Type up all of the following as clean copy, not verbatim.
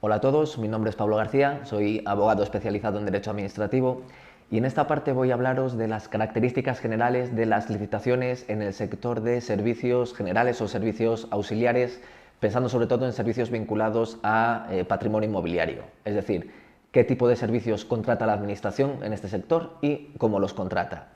Hola a todos, mi nombre es Pablo García, soy abogado especializado en Derecho Administrativo y en esta parte voy a hablaros de las características generales de las licitaciones en el sector de servicios generales o servicios auxiliares, pensando sobre todo en servicios vinculados a patrimonio inmobiliario, es decir, qué tipo de servicios contrata la Administración en este sector y cómo los contrata.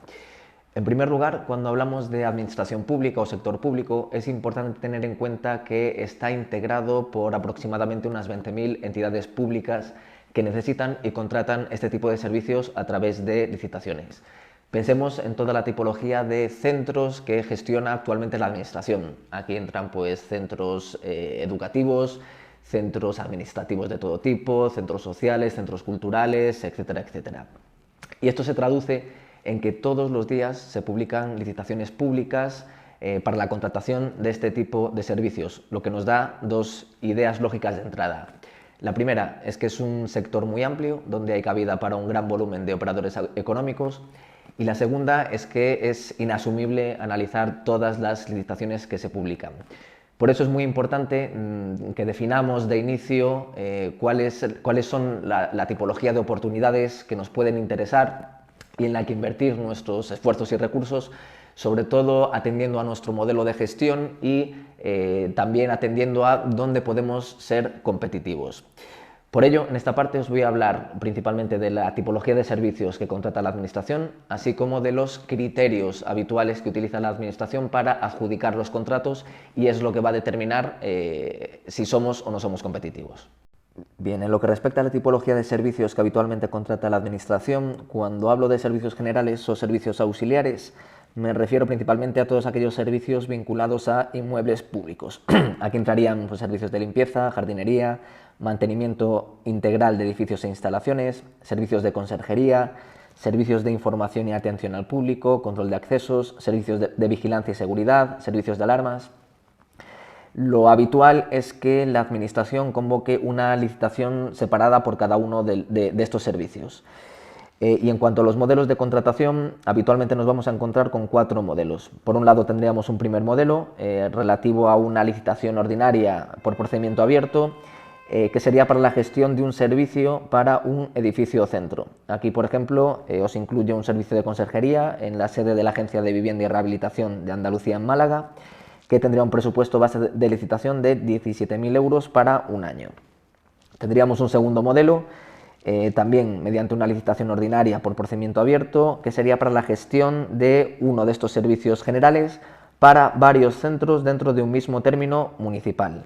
En primer lugar, cuando hablamos de administración pública o sector público, es importante tener en cuenta que está integrado por aproximadamente unas 20.000 entidades públicas que necesitan y contratan este tipo de servicios a través de licitaciones. Pensemos en toda la tipología de centros que gestiona actualmente la Administración. Aquí entran pues centros educativos, centros administrativos de todo tipo, centros sociales, centros culturales, etcétera, etcétera. Y esto se traduce en que todos los días se publican licitaciones públicas para la contratación de este tipo de servicios, lo que nos da dos ideas lógicas de entrada. La primera es que es un sector muy amplio, donde hay cabida para un gran volumen de operadores económicos, y la segunda es que es inasumible analizar todas las licitaciones que se publican. Por eso es muy importante que definamos de inicio cuáles son la tipología de oportunidades que nos pueden interesar y en la que invertir nuestros esfuerzos y recursos, sobre todo atendiendo a nuestro modelo de gestión y también atendiendo a dónde podemos ser competitivos. Por ello, en esta parte os voy a hablar principalmente de la tipología de servicios que contrata la Administración, así como de los criterios habituales que utiliza la Administración para adjudicar los contratos y es lo que va a determinar si somos o no somos competitivos. Bien, en lo que respecta a la tipología de servicios que habitualmente contrata la Administración, cuando hablo de servicios generales o servicios auxiliares, me refiero principalmente a todos aquellos servicios vinculados a inmuebles públicos. Aquí entrarían pues, servicios de limpieza, jardinería, mantenimiento integral de edificios e instalaciones, servicios de conserjería, servicios de información y atención al público, control de accesos, servicios de vigilancia y seguridad, servicios de alarmas. Lo habitual es que la Administración convoque una licitación separada por cada uno de estos servicios. Y en cuanto a los modelos de contratación, habitualmente nos vamos a encontrar con 4 modelos. Por un lado tendríamos un primer modelo relativo a una licitación ordinaria por procedimiento abierto, que sería para la gestión de un servicio para un edificio centro. Aquí, por ejemplo, os incluye un servicio de conserjería en la sede de la Agencia de Vivienda y Rehabilitación de Andalucía en Málaga, que tendría un presupuesto base de licitación de 17.000 euros para un año. Tendríamos un segundo modelo, también mediante una licitación ordinaria por procedimiento abierto, que sería para la gestión de uno de estos servicios generales para varios centros dentro de un mismo término municipal.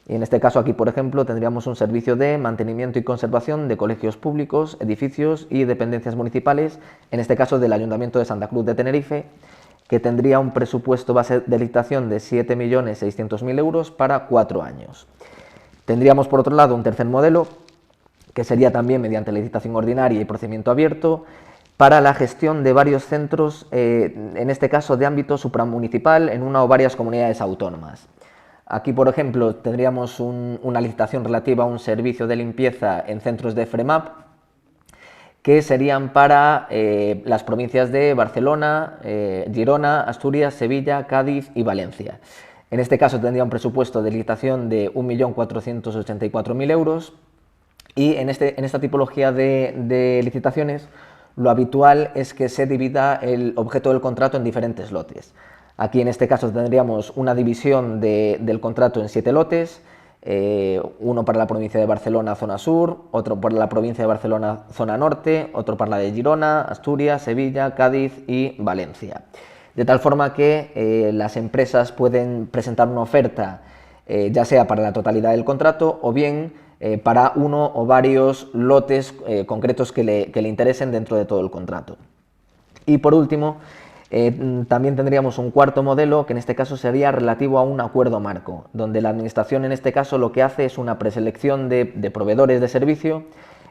Y en este caso aquí, por ejemplo, tendríamos un servicio de mantenimiento y conservación de colegios públicos, edificios y dependencias municipales, en este caso del Ayuntamiento de Santa Cruz de Tenerife, que tendría un presupuesto base de licitación de 7.600.000 euros para 4 años. Tendríamos, por otro lado, un tercer modelo, que sería también mediante licitación ordinaria y procedimiento abierto, para la gestión de varios centros, en este caso de ámbito supramunicipal, en una o varias comunidades autónomas. Aquí, por ejemplo, tendríamos una licitación relativa a un servicio de limpieza en centros de FREMAP, que serían para las provincias de Barcelona, Girona, Asturias, Sevilla, Cádiz y Valencia. En este caso tendría un presupuesto de licitación de 1.484.000 euros y en esta tipología de licitaciones lo habitual es que se divida el objeto del contrato en diferentes lotes. Aquí en este caso tendríamos una división del contrato en 7 lotes, uno para la provincia de Barcelona, zona sur, otro para la provincia de Barcelona, zona norte, otro para la de Girona, Asturias, Sevilla, Cádiz y Valencia. De tal forma que las empresas pueden presentar una oferta ya sea para la totalidad del contrato o bien para uno o varios lotes concretos que le interesen dentro de todo el contrato. Y por último, también tendríamos un cuarto modelo que en este caso sería relativo a un acuerdo marco, donde la Administración en este caso lo que hace es una preselección de proveedores de servicio,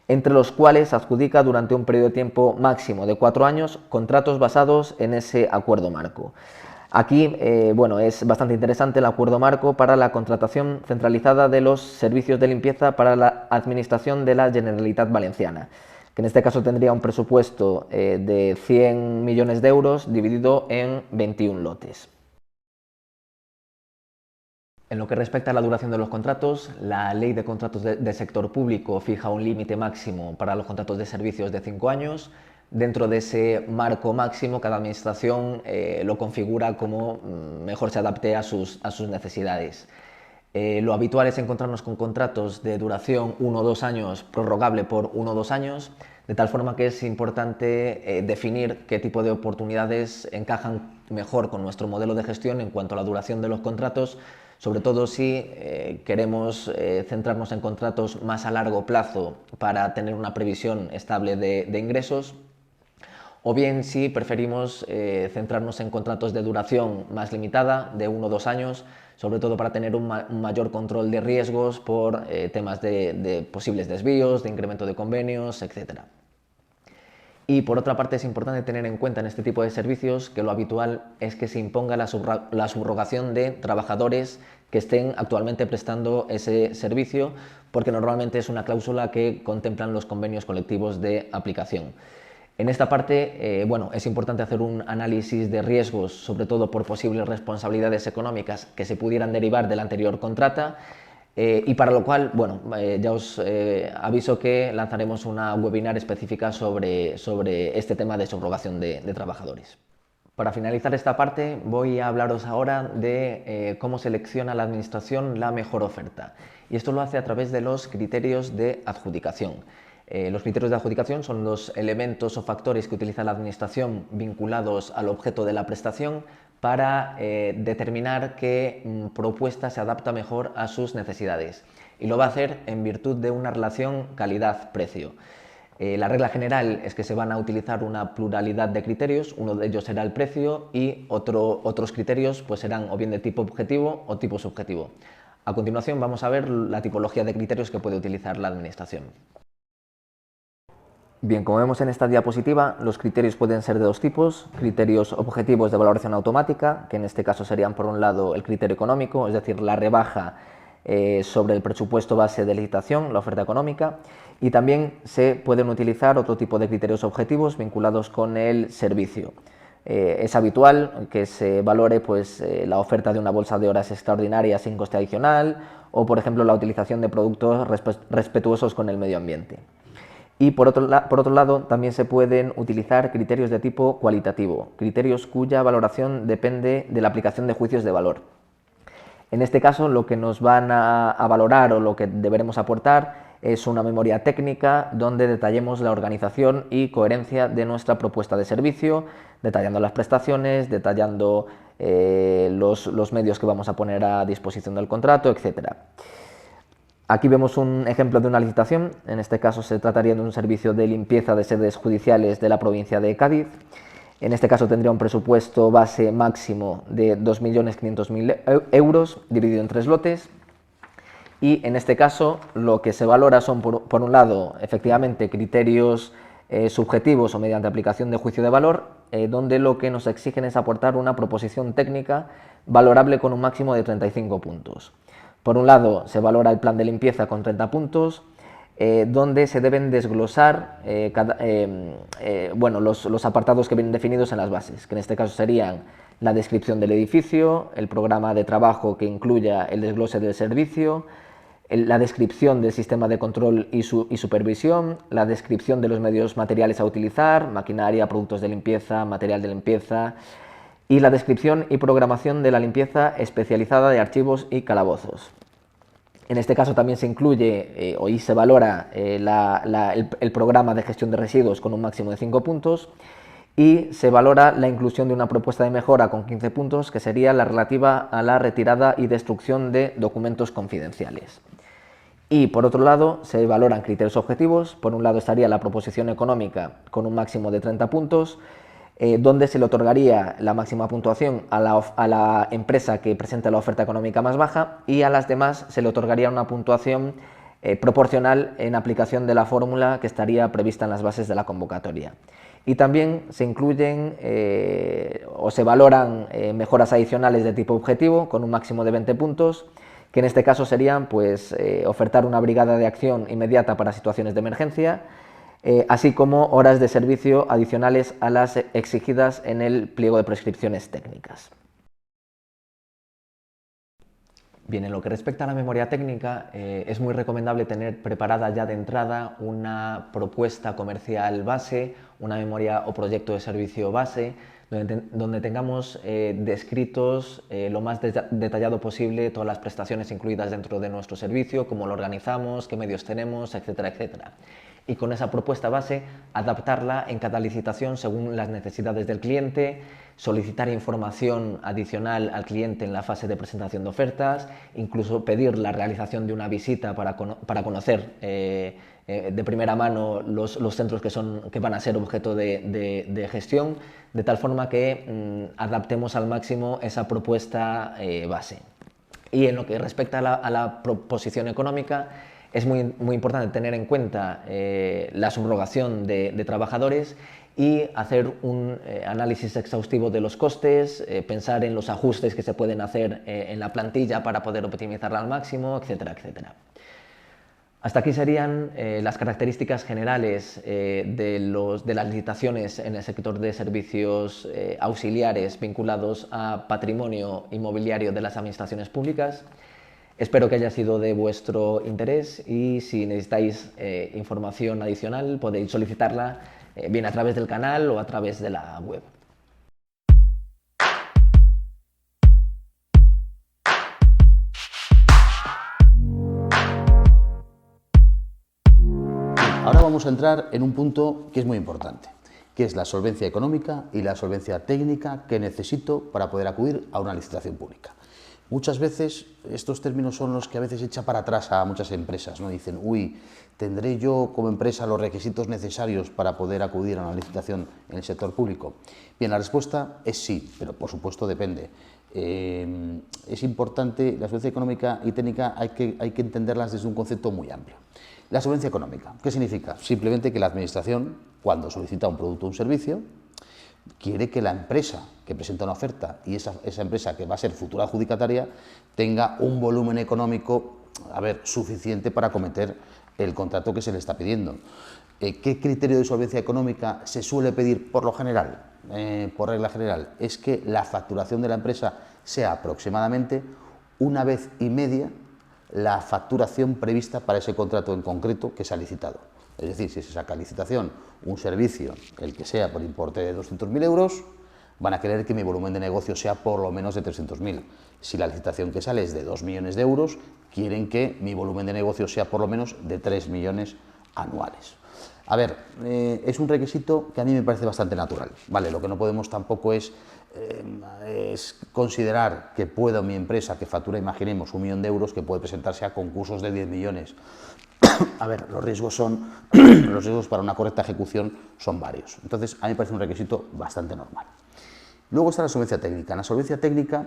entre los cuales adjudica durante un periodo de tiempo máximo de 4 años contratos basados en ese acuerdo marco. Aquí bueno, es bastante interesante el acuerdo marco para la contratación centralizada de los servicios de limpieza para la Administración de la Generalitat Valenciana, que en este caso tendría un presupuesto de 100 millones de euros dividido en 21 lotes. En lo que respecta a la duración de los contratos, la Ley de Contratos de Sector Público fija un límite máximo para los contratos de servicios de 5 años. Dentro de ese marco máximo, cada administración lo configura como mejor se adapte a sus necesidades. Lo habitual es encontrarnos con contratos de duración 1 o 2 años, prorrogable por 1 o 2 años, de tal forma que es importante definir qué tipo de oportunidades encajan mejor con nuestro modelo de gestión en cuanto a la duración de los contratos, sobre todo si queremos centrarnos en contratos más a largo plazo para tener una previsión estable de ingresos, o bien si preferimos centrarnos en contratos de duración más limitada, de 1 o 2 años, sobre todo para tener un mayor control de riesgos por temas de posibles desvíos, de incremento de convenios, etc. Y por otra parte es importante tener en cuenta en este tipo de servicios que lo habitual es que se imponga la subrogación de trabajadores que estén actualmente prestando ese servicio, porque normalmente es una cláusula que contemplan los convenios colectivos de aplicación. En esta parte, es importante hacer un análisis de riesgos, sobre todo por posibles responsabilidades económicas que se pudieran derivar de la anterior contrata, y para lo cual, ya os aviso que lanzaremos una webinar específica sobre este tema de subrogación de trabajadores. Para finalizar esta parte, voy a hablaros ahora de cómo selecciona la Administración la mejor oferta. Y esto lo hace a través de los criterios de adjudicación. Los criterios de adjudicación son los elementos o factores que utiliza la Administración vinculados al objeto de la prestación para determinar qué propuesta se adapta mejor a sus necesidades. Y lo va a hacer en virtud de una relación calidad-precio. La regla general es que se van a utilizar una pluralidad de criterios, uno de ellos será el precio y otros criterios pues serán o bien de tipo objetivo o tipo subjetivo. A continuación vamos a ver la tipología de criterios que puede utilizar la Administración. Bien, como vemos en esta diapositiva, los criterios pueden ser de dos tipos: criterios objetivos de valoración automática, que en este caso serían por un lado el criterio económico, es decir, la rebaja sobre el presupuesto base de licitación, la oferta económica, y también se pueden utilizar otro tipo de criterios objetivos vinculados con el servicio. Es habitual que se valore la oferta de una bolsa de horas extraordinaria sin coste adicional o, por ejemplo, la utilización de productos respetuosos con el medio ambiente. Y por otro lado, también se pueden utilizar criterios de tipo cualitativo, criterios cuya valoración depende de la aplicación de juicios de valor. En este caso, lo que nos van a valorar o lo que deberemos aportar es una memoria técnica donde detallemos la organización y coherencia de nuestra propuesta de servicio, detallando las prestaciones, detallando los medios que vamos a poner a disposición del contrato, etc. Aquí vemos un ejemplo de una licitación. En este caso se trataría de un servicio de limpieza de sedes judiciales de la provincia de Cádiz. En este caso tendría un presupuesto base máximo de 2.500.000 euros dividido en 3 lotes. Y en este caso lo que se valora son, por un lado, efectivamente criterios subjetivos o mediante aplicación de juicio de valor, donde lo que nos exigen es aportar una proposición técnica valorable con un máximo de 35 puntos. Por un lado, se valora el plan de limpieza con 30 puntos, donde se deben desglosar los apartados que vienen definidos en las bases, que en este caso serían la descripción del edificio, el programa de trabajo que incluya el desglose del servicio, la descripción del sistema de control y supervisión, la descripción de los medios materiales a utilizar, maquinaria, productos de limpieza, material de limpieza, y la descripción y programación de la limpieza especializada de archivos y calabozos. En este caso también se incluye y se valora el programa de gestión de residuos con un máximo de 5 puntos, y se valora la inclusión de una propuesta de mejora con 15 puntos, que sería la relativa a la retirada y destrucción de documentos confidenciales. Y por otro lado se valoran criterios objetivos. Por un lado estaría la proposición económica con un máximo de 30 puntos, donde se le otorgaría la máxima puntuación a la empresa que presenta la oferta económica más baja, y a las demás se le otorgaría una puntuación proporcional en aplicación de la fórmula que estaría prevista en las bases de la convocatoria. Y también se incluyen o se valoran mejoras adicionales de tipo objetivo con un máximo de 20 puntos, que en este caso serían ofertar una brigada de acción inmediata para situaciones de emergencia, así como horas de servicio adicionales a las exigidas en el pliego de prescripciones técnicas. Bien, en lo que respecta a la memoria técnica, es muy recomendable tener preparada ya de entrada una propuesta comercial base, una memoria o proyecto de servicio base, donde tengamos descritos lo más detallado posible todas las prestaciones incluidas dentro de nuestro servicio, cómo lo organizamos, qué medios tenemos, etcétera, etcétera. Y con esa propuesta base, adaptarla en cada licitación según las necesidades del cliente, solicitar información adicional al cliente en la fase de presentación de ofertas, incluso pedir la realización de una visita para conocer de primera mano los centros que van a ser objeto de gestión, de tal forma que adaptemos al máximo esa propuesta base. Y en lo que respecta a la proposición económica, es muy importante tener en cuenta la subrogación de trabajadores y hacer un análisis exhaustivo de los costes, pensar en los ajustes que se pueden hacer en la plantilla para poder optimizarla al máximo, etcétera, etcétera. Hasta aquí serían las características generales de las licitaciones en el sector de servicios auxiliares vinculados a patrimonio inmobiliario de las administraciones públicas. Espero que haya sido de vuestro interés y si necesitáis información adicional podéis solicitarla bien a través del canal o a través de la web. Ahora vamos a entrar en un punto que es muy importante, que es la solvencia económica y la solvencia técnica que necesito para poder acudir a una licitación pública. Muchas veces estos términos son los que a veces echa para atrás a muchas empresas, ¿no? Dicen, uy, ¿tendré yo como empresa los requisitos necesarios para poder acudir a una licitación en el sector público? Bien, la respuesta es sí, pero por supuesto depende. Es importante, la solvencia económica y técnica hay que entenderlas desde un concepto muy amplio. La solvencia económica, ¿qué significa? Simplemente que la administración, cuando solicita un producto o un servicio, quiere que la empresa que presenta una oferta y esa empresa que va a ser futura adjudicataria tenga un volumen económico suficiente para acometer el contrato que se le está pidiendo. ¿Qué criterio de solvencia económica se suele pedir por lo general? Por regla general, es que la facturación de la empresa sea aproximadamente 1,5 veces la facturación prevista para ese contrato en concreto que se ha licitado. Es decir, si se saca a licitación un servicio, el que sea por importe de 200.000 euros, van a querer que mi volumen de negocio sea por lo menos de 300.000. Si la licitación que sale es de 2 millones de euros, quieren que mi volumen de negocio sea por lo menos de 3 millones anuales. A ver, es un requisito que a mí me parece bastante natural, ¿vale? Lo que no podemos tampoco es considerar que pueda mi empresa, que factura, imaginemos, 1 millón de euros, que puede presentarse a concursos de 10 millones. A ver, los riesgos para una correcta ejecución son varios. Entonces, a mí me parece un requisito bastante normal. Luego está la solvencia técnica. En la solvencia técnica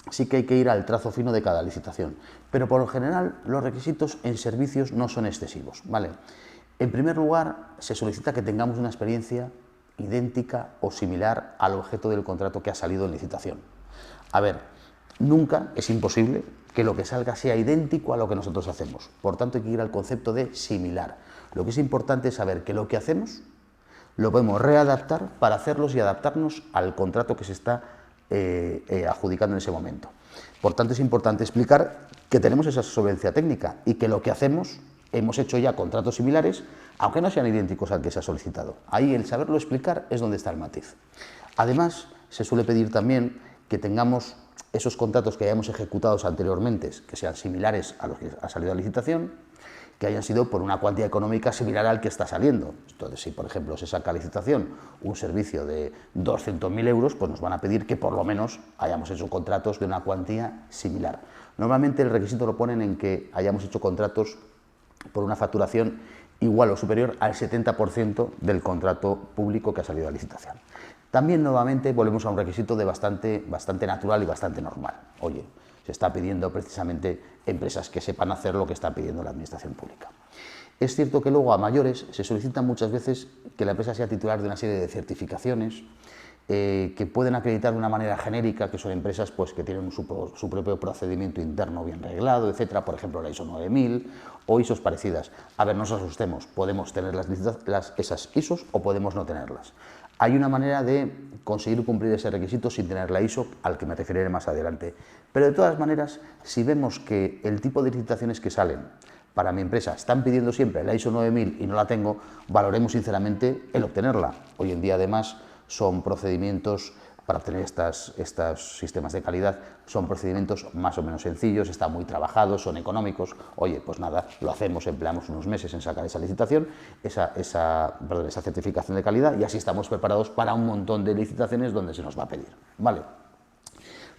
sí que hay que ir al trazo fino de cada licitación, pero por lo general los requisitos en servicios no son excesivos, ¿vale? En primer lugar, se solicita que tengamos una experiencia idéntica o similar al objeto del contrato que ha salido en licitación. A ver, nunca es imposible que lo que salga sea idéntico a lo que nosotros hacemos. Por tanto, hay que ir al concepto de similar. Lo que es importante es saber que lo que hacemos lo podemos readaptar para hacerlos y adaptarnos al contrato que se está adjudicando en ese momento. Por tanto, es importante explicar que tenemos esa solvencia técnica y que lo que hacemos, hemos hecho ya contratos similares, aunque no sean idénticos al que se ha solicitado. Ahí el saberlo explicar es donde está el matiz. Además, se suele pedir también que tengamos esos contratos que hayamos ejecutado anteriormente, que sean similares a los que ha salido a licitación, que hayan sido por una cuantía económica similar al que está saliendo. Entonces, si por ejemplo se saca a licitación un servicio de 200.000 euros, pues nos van a pedir que por lo menos hayamos hecho contratos de una cuantía similar. Normalmente el requisito lo ponen en que hayamos hecho contratos por una facturación igual o superior al 70% del contrato público que ha salido a licitación. También nuevamente volvemos a un requisito de bastante natural y bastante normal. Oye, se está pidiendo precisamente empresas que sepan hacer lo que está pidiendo la administración pública. Es cierto que luego a mayores se solicita muchas veces que la empresa sea titular de una serie de certificaciones que pueden acreditar de una manera genérica, que son empresas pues, que tienen su propio procedimiento interno bien reglado, etcétera, por ejemplo la ISO 9000 o ISOs parecidas. A ver, no nos asustemos, podemos tener esas ISOs o podemos no tenerlas. hay una manera de conseguir cumplir ese requisito sin tener la ISO, al que me referiré más adelante. Pero de todas maneras, si vemos que el tipo de licitaciones que salen para mi empresa están pidiendo siempre la ISO 9000 y no la tengo, valoremos sinceramente el obtenerla. Hoy en día, además, son procedimientos para obtener estos sistemas de calidad, son procedimientos más o menos sencillos, están muy trabajados, son económicos. Oye, pues nada, lo hacemos, empleamos unos meses en sacar esa licitación, esa certificación de calidad, y así estamos preparados para un montón de licitaciones donde se nos va a pedir, ¿vale?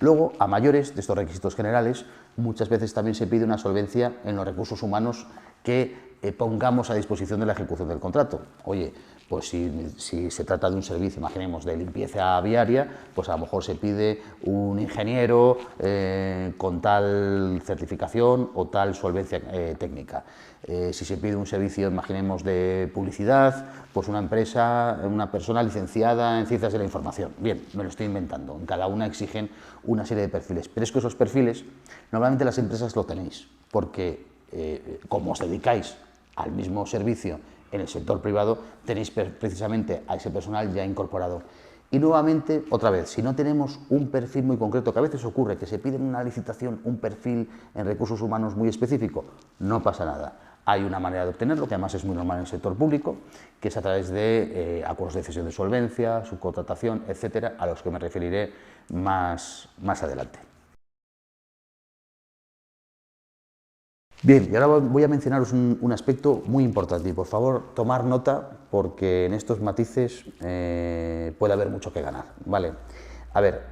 Luego, a mayores de estos requisitos generales, muchas veces también se pide una solvencia en los recursos humanos que pongamos a disposición de la ejecución del contrato. Oye, pues si se trata de un servicio, imaginemos, de limpieza viaria, pues a lo mejor se pide un ingeniero con tal certificación o tal solvencia técnica. Si se pide un servicio, imaginemos, de publicidad, pues una empresa, una persona licenciada en Ciencias de la Información. Bien, me lo estoy inventando, en cada una exigen una serie de perfiles, pero es que esos perfiles normalmente las empresas lo tenéis, porque como os dedicáis al mismo servicio en el sector privado, tenéis precisamente a ese personal ya incorporado. Y nuevamente, otra vez, si no tenemos un perfil muy concreto, que a veces ocurre que se pide en una licitación un perfil en recursos humanos muy específico, no pasa nada. Hay una manera de obtenerlo, que además es muy normal en el sector público, que es a través de acuerdos de cesión de solvencia, subcontratación, etcétera, a los que me referiré más adelante. Bien, y ahora voy a mencionaros un aspecto muy importante y por favor tomar nota porque en estos matices puede haber mucho que ganar, ¿vale? A ver,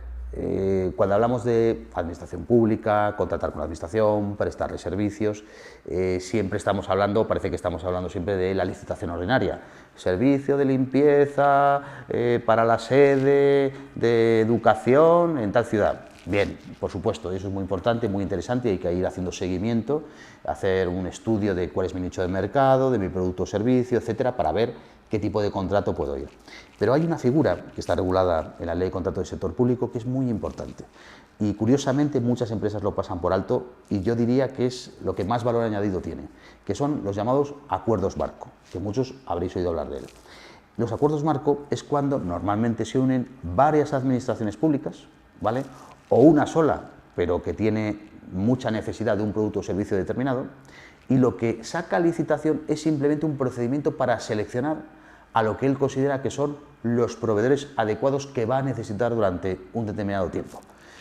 cuando hablamos de administración pública, contratar con la administración, prestarle servicios, siempre estamos hablando, parece que estamos hablando siempre de la licitación ordinaria. Servicio de limpieza para la sede de educación en tal ciudad. Bien, por supuesto, eso es muy importante, muy interesante y hay que ir haciendo seguimiento, hacer un estudio de cuál es mi nicho de mercado, de mi producto o servicio, etcétera, para ver qué tipo de contrato puedo ir. Pero hay una figura que está regulada en la Ley de Contrato del Sector Público que es muy importante y curiosamente muchas empresas lo pasan por alto y yo diría que es lo que más valor añadido tiene, que son los llamados acuerdos marco, que muchos habréis oído hablar de él. Los acuerdos marco es cuando normalmente se unen varias administraciones públicas, ¿vale?, o una sola, pero que tiene mucha necesidad de un producto o servicio determinado, y lo que saca a licitación es simplemente un procedimiento para seleccionar a lo que él considera que son los proveedores adecuados que va a necesitar durante un determinado tiempo.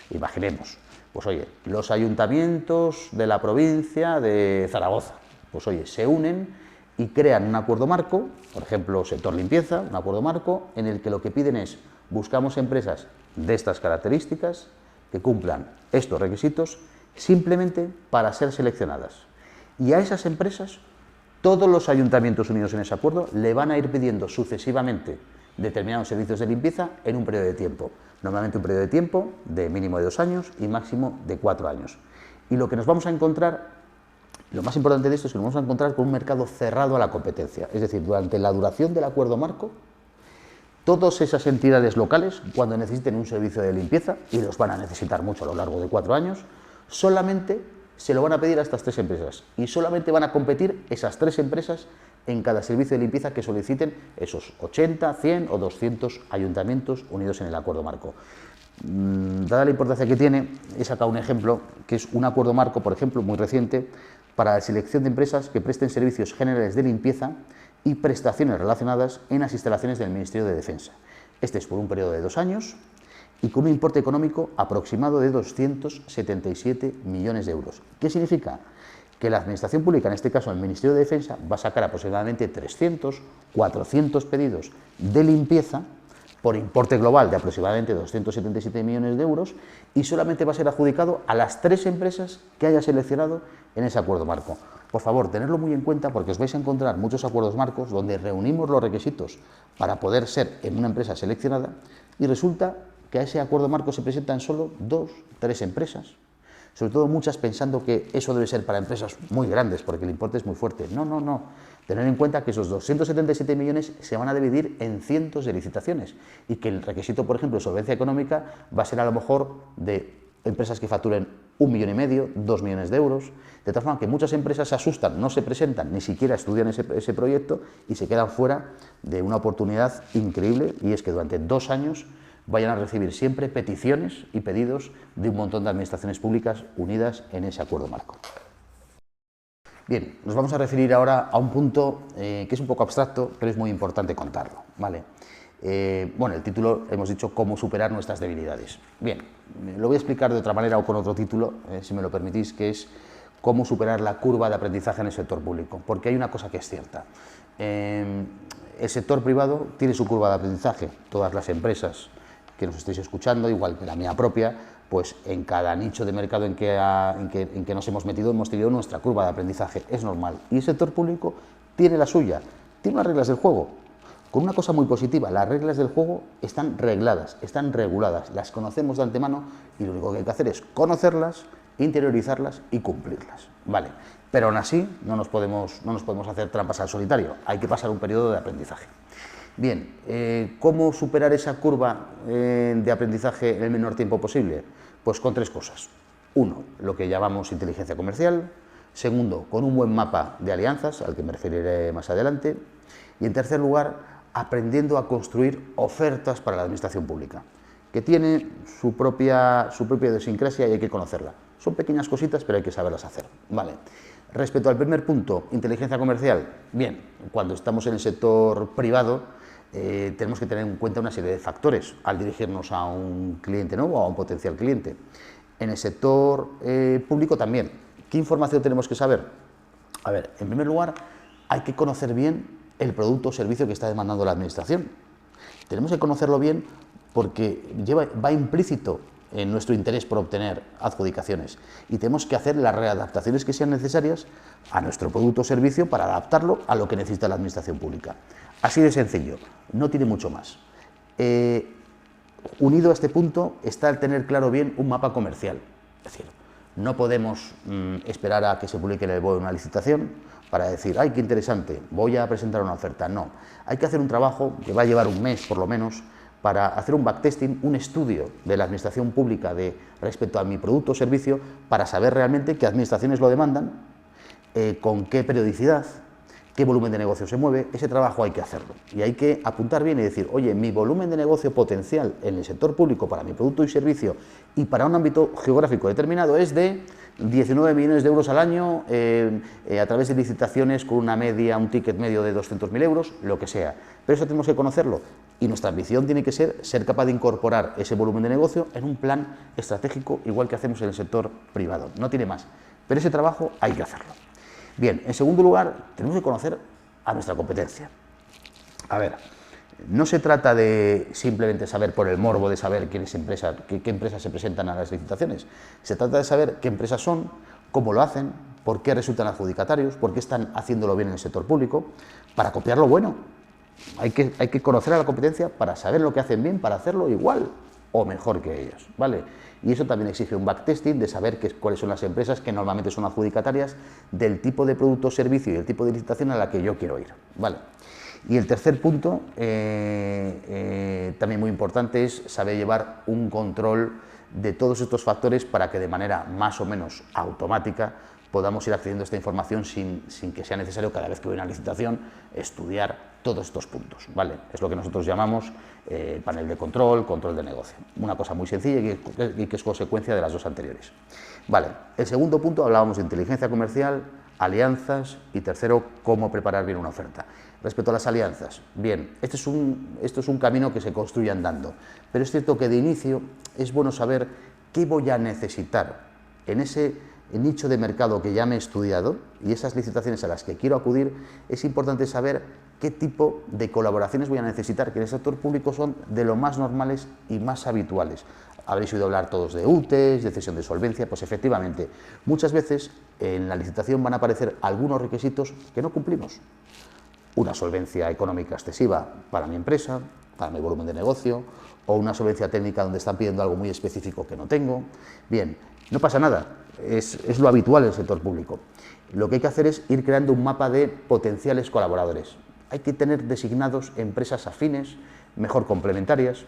Imaginemos, pues oye, los ayuntamientos de la provincia de Zaragoza, pues oye, se unen y crean un acuerdo marco, por ejemplo, sector limpieza, un acuerdo marco en el que lo que piden es, buscamos empresas de estas características que cumplan estos requisitos simplemente para ser seleccionadas. Y a esas empresas, todos los ayuntamientos unidos en ese acuerdo le van a ir pidiendo sucesivamente determinados servicios de limpieza en un periodo de tiempo. Normalmente un periodo de tiempo de mínimo de 2 años y máximo de 4 años. Y lo que nos vamos a encontrar, lo más importante de esto es que nos vamos a encontrar con un mercado cerrado a la competencia. Es decir, durante la duración del acuerdo marco, todas esas entidades locales, cuando necesiten un servicio de limpieza, y los van a necesitar mucho a lo largo de 4 años, solamente se lo van a pedir a estas 3 empresas y solamente van a competir esas 3 empresas en cada servicio de limpieza que soliciten esos 80, 100 o 200 ayuntamientos unidos en el acuerdo marco. Dada la importancia que tiene, he sacado un ejemplo que es un acuerdo marco, por ejemplo, muy reciente, para la selección de empresas que presten servicios generales de limpieza y prestaciones relacionadas en las instalaciones del Ministerio de Defensa. Este es por un periodo de 2 años y con un importe económico aproximado de 277 millones de euros. ¿Qué significa? Que la Administración Pública, en este caso el Ministerio de Defensa, va a sacar aproximadamente 300, 400 pedidos de limpieza por importe global de aproximadamente 277 millones de euros y solamente va a ser adjudicado a las 3 empresas que haya seleccionado en ese acuerdo marco. Por favor, tenedlo muy en cuenta porque os vais a encontrar muchos acuerdos marcos donde reunimos los requisitos para poder ser en una empresa seleccionada y resulta que a ese acuerdo marco se presentan solo 2, 3 empresas, sobre todo muchas pensando que eso debe ser para empresas muy grandes porque el importe es muy fuerte. No, no, no. Tener en cuenta que esos 277 millones se van a dividir en cientos de licitaciones y que el requisito, por ejemplo, de solvencia económica va a ser a lo mejor de empresas que facturen 1,5 millones, 2 millones de euros, de tal forma que muchas empresas se asustan, no se presentan, ni siquiera estudian ese proyecto y se quedan fuera de una oportunidad increíble, y es que durante 2 años vayan a recibir siempre peticiones y pedidos de un montón de administraciones públicas unidas en ese acuerdo marco. Bien, nos vamos a referir ahora a un punto que es un poco abstracto, pero es muy importante contarlo, ¿vale? Bueno, el título hemos dicho cómo superar nuestras debilidades. Bien, lo voy a explicar de otra manera o con otro título, si me lo permitís, que es cómo superar la curva de aprendizaje en el sector público, porque hay una cosa que es cierta. El sector privado tiene su curva de aprendizaje. Todas las empresas que nos estéis escuchando, igual que la mía propia, pues en cada nicho de mercado en que nos hemos metido hemos tenido nuestra curva de aprendizaje, es normal. Y el sector público tiene la suya, tiene unas reglas del juego, con una cosa muy positiva: las reglas del juego están regladas, están reguladas, las conocemos de antemano y lo único que hay que hacer es conocerlas, interiorizarlas y cumplirlas, ¿vale? Pero aún así no nos podemos hacer trampas al solitario, hay que pasar un periodo de aprendizaje. Bien, ¿cómo superar esa curva de aprendizaje en el menor tiempo posible? Pues con 3 cosas. 1, lo que llamamos inteligencia comercial. Segundo, con un buen mapa de alianzas, al que me referiré más adelante. Y en tercer lugar, aprendiendo a construir ofertas para la administración pública, que tiene su propia idiosincrasia y hay que conocerla. Son pequeñas cositas, pero hay que saberlas hacer, ¿vale? Respecto al primer punto, inteligencia comercial, bien, cuando estamos en el sector privado tenemos que tener en cuenta una serie de factores al dirigirnos a un cliente nuevo o a un potencial cliente. En el sector público también. ¿Qué información tenemos que saber? A ver, en primer lugar, hay que conocer bien el producto o servicio que está demandando la administración. Tenemos que conocerlo bien porque va implícito en nuestro interés por obtener adjudicaciones y tenemos que hacer las readaptaciones que sean necesarias a nuestro producto o servicio para adaptarlo a lo que necesita la administración pública. Así de sencillo, no tiene mucho más. Unido a este punto está el tener claro bien un mapa comercial. Es decir, no podemos esperar a que se publique en el BOE una licitación para decir, ¡ay, qué interesante, voy a presentar una oferta! No, hay que hacer un trabajo que va a llevar un mes por lo menos para hacer un backtesting, un estudio de la administración pública respecto a mi producto o servicio para saber realmente qué administraciones lo demandan, con qué periodicidad, qué volumen de negocio se mueve. Ese trabajo hay que hacerlo y hay que apuntar bien y decir, oye, mi volumen de negocio potencial en el sector público para mi producto y servicio y para un ámbito geográfico determinado es de 19 millones de euros al año a través de licitaciones con una media, un ticket medio de 200.000 euros, lo que sea. Pero eso tenemos que conocerlo y nuestra ambición tiene que ser capaz de incorporar ese volumen de negocio en un plan estratégico igual que hacemos en el sector privado. No tiene más, pero ese trabajo hay que hacerlo. Bien, en segundo lugar, tenemos que conocer a nuestra competencia. A ver, no se trata de simplemente saber por el morbo de saber qué empresas se presentan a las licitaciones. Se trata de saber qué empresas son, cómo lo hacen, por qué resultan adjudicatarios, por qué están haciéndolo bien en el sector público, para copiar lo bueno. Hay que conocer a la competencia para saber lo que hacen bien, para hacerlo igual o mejor que ellos, ¿vale? Y eso también exige un backtesting de saber cuáles son las empresas que normalmente son adjudicatarias del tipo de producto o servicio y el tipo de licitación a la que yo quiero ir, ¿vale? Y el tercer punto, también muy importante, es saber llevar un control de todos estos factores para que de manera más o menos automática podamos ir accediendo a esta información sin que sea necesario cada vez que voy a una licitación estudiar todos estos puntos, ¿vale? Es lo que nosotros llamamos panel de control, control de negocio. Una cosa muy sencilla y que es consecuencia de las dos anteriores. Vale, el segundo punto hablábamos de inteligencia comercial, alianzas y tercero, cómo preparar bien una oferta. Respecto a las alianzas, bien, esto es un camino que se construye andando, pero es cierto que de inicio es bueno saber qué voy a necesitar en ese nicho de mercado que ya me he estudiado y esas licitaciones a las que quiero acudir. Es importante saber qué tipo de colaboraciones voy a necesitar, que en el sector público son de lo más normales y más habituales. Habréis oído hablar todos de UTEs, de cesión de solvencia. Pues efectivamente, muchas veces en la licitación van a aparecer algunos requisitos que no cumplimos. Una solvencia económica excesiva para mi empresa, para mi volumen de negocio, o una solvencia técnica donde están pidiendo algo muy específico que no tengo. Bien, no pasa nada, es lo habitual en el sector público. Lo que hay que hacer es ir creando un mapa de potenciales colaboradores. Hay que tener designados empresas afines, mejor complementarias,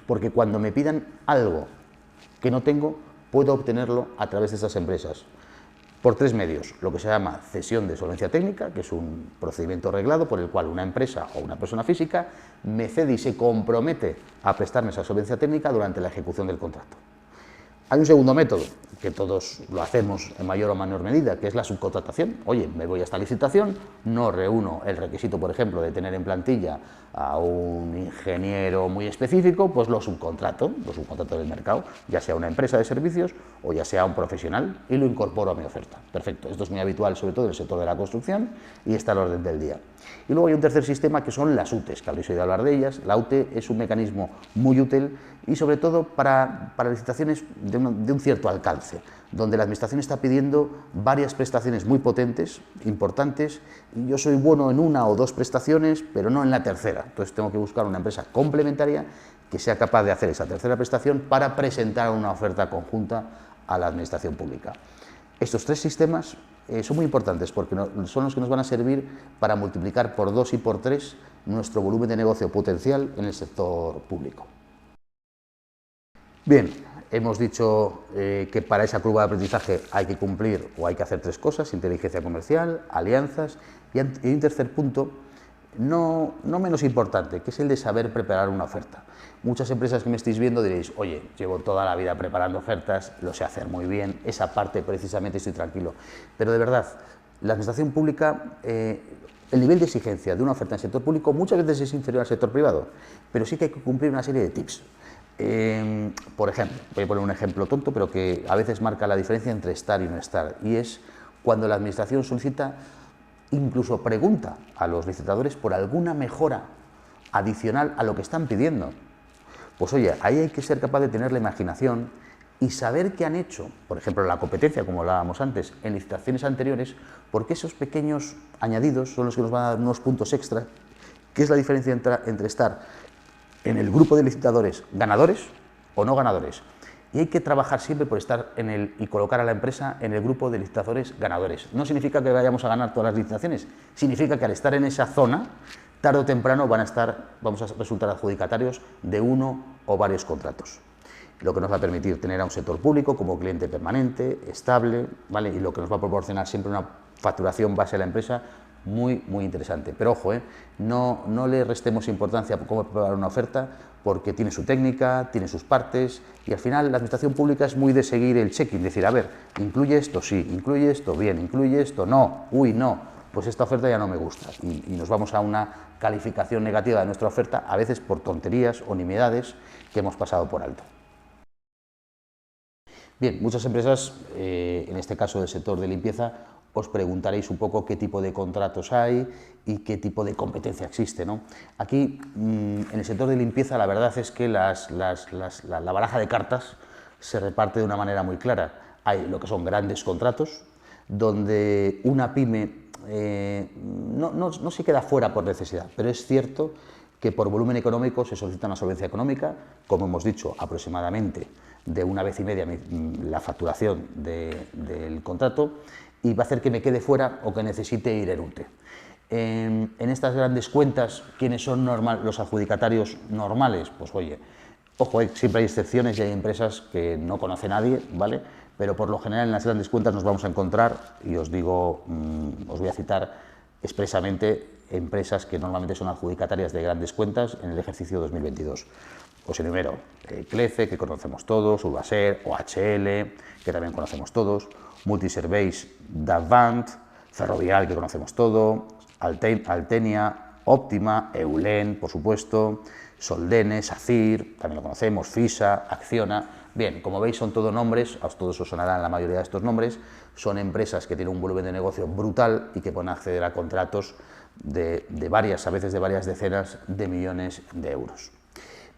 porque cuando me pidan algo que no tengo, puedo obtenerlo a través de esas empresas por 3 medios, lo que se llama cesión de solvencia técnica, que es un procedimiento reglado por el cual una empresa o una persona física me cede y se compromete a prestarme esa solvencia técnica durante la ejecución del contrato. Hay un segundo método, que todos lo hacemos en mayor o menor medida, que es la subcontratación. Oye, me voy a esta licitación, no reúno el requisito, por ejemplo, de tener en plantilla a un ingeniero muy específico, pues lo subcontrato del mercado, ya sea una empresa de servicios o ya sea un profesional, y lo incorporo a mi oferta. Perfecto, esto es muy habitual, sobre todo en el sector de la construcción, y está al orden del día. Y luego hay un tercer sistema que son las UTEs, que habréis oído hablar de ellas. La UTE es un mecanismo muy útil y sobre todo para licitaciones de un cierto alcance, donde la administración está pidiendo varias prestaciones muy potentes, importantes, y yo soy bueno en una o dos prestaciones, pero no en la tercera. Entonces tengo que buscar una empresa complementaria que sea capaz de hacer esa tercera prestación para presentar una oferta conjunta a la administración pública. Estos tres sistemas son muy importantes porque son los que nos van a servir para multiplicar por 2 y por 3 nuestro volumen de negocio potencial en el sector público. Bien, hemos dicho que para esa curva de aprendizaje hay que cumplir o hay que hacer 3 cosas: inteligencia comercial, alianzas y un tercer punto, no menos importante, que es el de saber preparar una oferta. Muchas empresas que me estáis viendo diréis: oye, llevo toda la vida preparando ofertas, lo sé hacer muy bien, esa parte precisamente estoy tranquilo. Pero de verdad, la administración pública, el nivel de exigencia de una oferta en el sector público muchas veces es inferior al sector privado, pero sí que hay que cumplir una serie de tips. Por ejemplo, voy a poner un ejemplo tonto, pero que a veces marca la diferencia entre estar y no estar, y es cuando la administración solicita, incluso pregunta a los licitadores por alguna mejora adicional a lo que están pidiendo. Pues oye, ahí hay que ser capaz de tener la imaginación y saber qué han hecho, por ejemplo, la competencia, como hablábamos antes, en licitaciones anteriores, porque esos pequeños añadidos son los que nos van a dar unos puntos extra, que es la diferencia entre estar en el grupo de licitadores ganadores o no ganadores. Y hay que trabajar siempre por estar y colocar a la empresa en el grupo de licitadores ganadores. No significa que vayamos a ganar todas las licitaciones, significa que al estar en esa zona, tarde o temprano vamos a resultar adjudicatarios de uno o varios contratos, lo que nos va a permitir tener a un sector público como cliente permanente, estable, ¿vale? Y lo que nos va a proporcionar siempre una facturación base a la empresa muy interesante. Pero ojo, no le restemos importancia a cómo preparar una oferta, porque tiene su técnica, tiene sus partes, y al final la administración pública es muy de seguir el check-in, decir, a ver, incluye esto, sí, incluye esto, bien, incluye esto, no, uy, no, pues esta oferta ya no me gusta, y nos vamos a una calificación negativa de nuestra oferta, a veces por tonterías o nimiedades que hemos pasado por alto. Bien, muchas empresas, en este caso del sector de limpieza, os preguntaréis un poco qué tipo de contratos hay y qué tipo de competencia existe, ¿no? Aquí, en el sector de limpieza, la verdad es que la baraja de cartas se reparte de una manera muy clara. Hay lo que son grandes contratos, donde una pyme no se queda fuera por necesidad, pero es cierto que por volumen económico se solicita una solvencia económica, como hemos dicho, aproximadamente de 1,5 veces la facturación del contrato, y va a hacer que me quede fuera o que necesite ir en UTE. En estas grandes cuentas, ¿quiénes son los adjudicatarios normales? Pues oye, ojo, siempre hay excepciones y hay empresas que no conoce nadie, ¿vale? Pero por lo general en las grandes cuentas nos vamos a encontrar, y os digo, os voy a citar expresamente empresas que normalmente son adjudicatarias de grandes cuentas en el ejercicio 2022. Os enumero CLECE, que conocemos todos, Urbaser, OHL, que también conocemos todos, Multiserveis, Davant, Ferrovial, que conocemos todo, Altenia, Óptima, Eulen, por supuesto, Soldene, SACIR, también lo conocemos, FISA, Acciona. Bien, como veis son todos nombres, a todos os sonarán la mayoría de estos nombres, son empresas que tienen un volumen de negocio brutal y que pueden acceder a contratos de varias, a veces de varias decenas de millones de euros.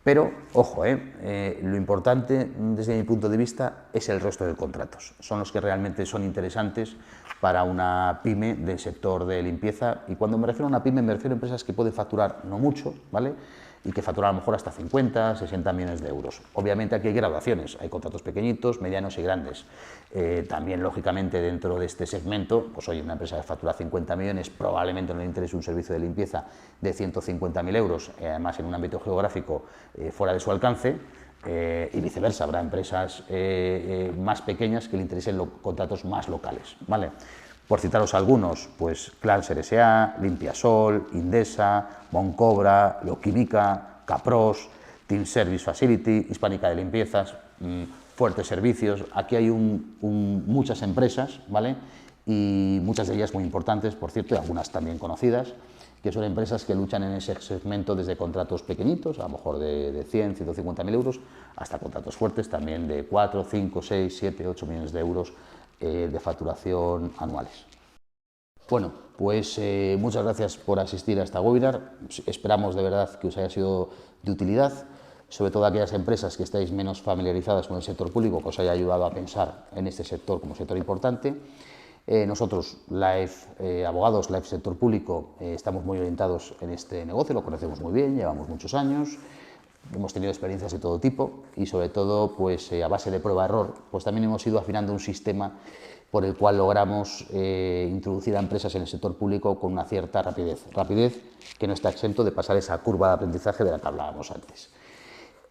Pero, ojo, lo importante desde mi punto de vista es el resto de contratos. Son los que realmente son interesantes para una pyme del sector de limpieza. Y cuando me refiero a una pyme, me refiero a empresas que pueden facturar no mucho, ¿vale? Y que facturan a lo mejor hasta 50, 60 millones de euros. Obviamente aquí hay graduaciones, hay contratos pequeñitos, medianos y grandes. También, lógicamente, dentro de este segmento, pues oye, una empresa que factura 50 millones probablemente no le interese un servicio de limpieza de 150.000 euros, además en un ámbito geográfico fuera de su alcance. Y viceversa, habrá empresas más pequeñas que le interesen contratos más locales, ¿vale? Por citaros algunos, pues Clanser S.A., Limpiasol, Indesa, Moncobra, Loquímica, Capros, Team Service Facility, Hispánica de Limpiezas, Fuertes Servicios. Aquí hay muchas empresas, ¿vale? Y muchas de ellas muy importantes, por cierto, y algunas también conocidas, que son empresas que luchan en ese segmento desde contratos pequeñitos, a lo mejor de 100, 150.000 euros, hasta contratos fuertes también de 4, 5, 6, 7, 8 millones de euros de facturación anuales. Bueno, pues muchas gracias por asistir a esta webinar. Esperamos de verdad que os haya sido de utilidad, sobre todo a aquellas empresas que estáis menos familiarizadas con el sector público, que os haya ayudado a pensar en este sector como sector importante. Nosotros, abogados, Life Sector Público, estamos muy orientados en este negocio, lo conocemos muy bien, llevamos muchos años, hemos tenido experiencias de todo tipo y sobre todo pues, a base de prueba-error, pues también hemos ido afinando un sistema por el cual logramos introducir a empresas en el sector público con una cierta rapidez que no está exento de pasar esa curva de aprendizaje de la que hablábamos antes.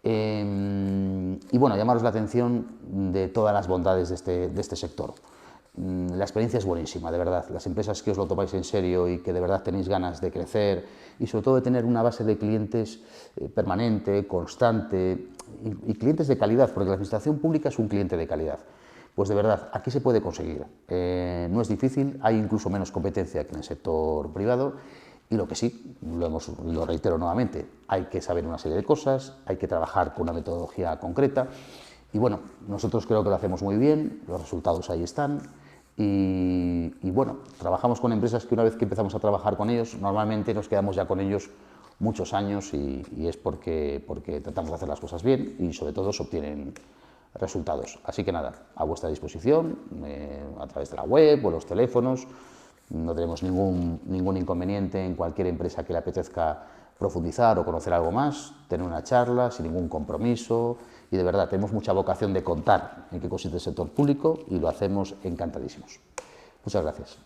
Y bueno, llamaros la atención de todas las bondades de este sector. La experiencia es buenísima, de verdad. Las empresas que os lo tomáis en serio y que de verdad tenéis ganas de crecer y sobre todo de tener una base de clientes permanente, constante y clientes de calidad, porque la administración pública es un cliente de calidad. Pues de verdad, aquí se puede conseguir. No es difícil, hay incluso menos competencia que en el sector privado y lo que sí, lo reitero nuevamente, hay que saber una serie de cosas, hay que trabajar con una metodología concreta y bueno, nosotros creo que lo hacemos muy bien, los resultados ahí están. Y bueno, trabajamos con empresas que una vez que empezamos a trabajar con ellos, normalmente nos quedamos ya con ellos muchos años y es porque tratamos de hacer las cosas bien y sobre todo se obtienen resultados. Así que nada, a vuestra disposición, a través de la web o los teléfonos, no tenemos ningún inconveniente en cualquier empresa que le apetezca profundizar o conocer algo más, tener una charla sin ningún compromiso y de verdad tenemos mucha vocación de contar en qué consiste el sector público y lo hacemos encantadísimos. Muchas gracias.